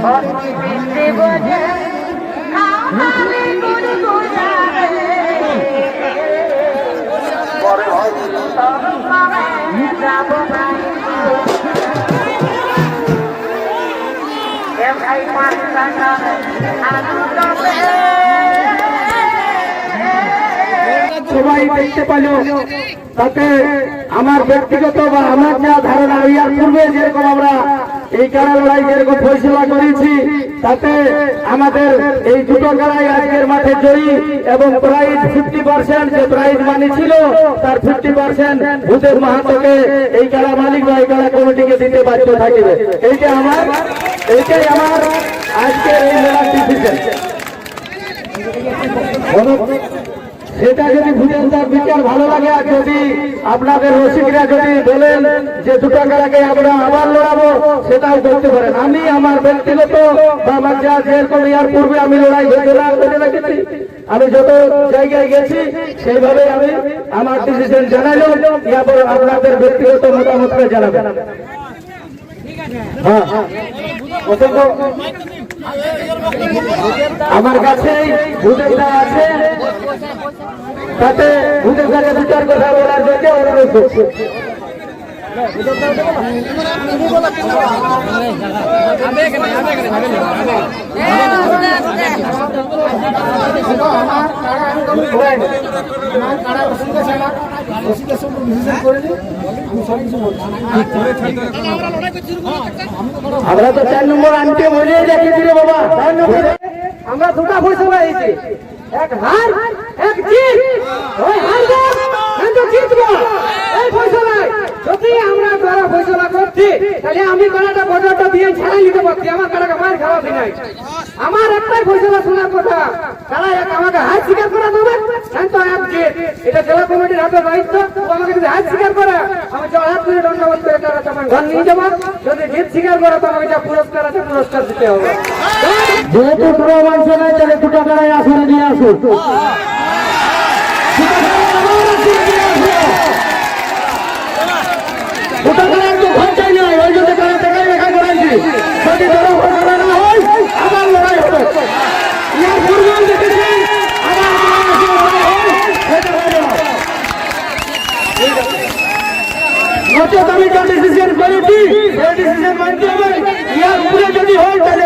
সবাই দেখতে পেল তাতে আমার ব্যক্তিগত বা আমার যা ধারণা ইয়ার পূর্বে যেরকম আমরা এই কারা লড়াই যেরকম ফয়সলা করেছি তাতে আমাদের এই দুটো কারাই আজকের মাঠে জয়ী এবং প্রাইজ 50% যে প্রাইজ মানি ছিল তার 50% ভূতের মাহাতোকে এই কারা মালিক বা এই কারা কমিটিকে দিতে বাধ্য থাকবে। এইটাই আমার আজকের এই মেলার ডিসিশন। সেটা যদি ভূতের বিচার ভালো লাগে আর যদি আপনাদের রসিকরা যদি বলেন যে দুটো কারাকে আমরা আবার লড়াবো সেটাও করতে পারেন। আমি আমার ব্যক্তিগত বা আমার যা যেরকম ইয়ার পূর্বে আমি লড়াই ঘোষণা করে রেখেছি, আমি যত জায়গায় গেছি সেইভাবে আমি আমার ডিসিশন জানাইলাম। ইয়ারপর আপনাদের ব্যক্তিগত মতামতকে জানাবেন। হ্যাঁ, আমার কাছে ভূতেরটা আছে, তাতে ভূতের কাছে বিচার কথা বলার জন্য অনুরোধ করছি। আমরা তো 4 নম্বর আনতে বলে রেখেছি রে বাবা। 4 নম্বরে আমরা দুটা ফয়সলা হয়েছে, এক হার এক জিত। ওই হারবো কিন্তু জিতবো, এই ফয়সলায় যদি আমরা দ্বারা ফয়সলা করছি তাহলে আমি কারাটা বজারটা দিয়ে ছাড়াই নিতে পারছি, আমার কারাকে মার খাওয়াবি নাই। আমার একটাই ফয়সলা শোনার কথা, কারা আমাকে হার স্বীকার করা দেবে কিন্তু এক জিত। এটা জেলা কমিটির হাতে দায়িত্ব। আমাকে যদি হার স্বীকার করে আমি হাত ধরে দণ্ডবোধ করে তারা তখন ঘর নিয়ে যাবো, যদি জিত স্বীকার করে তো আমাকে যা পুরস্কার আছে পুরস্কার দিতে হবে। যেহেতু পুরো মানুষ নাই তাহলে দুটো কারাই আসলে নিয়ে আসুন। আমি ডিসিশন করেছি, ডিসিশন মানতে হবে। ইয়ার উপরে যদি হয় তাহলে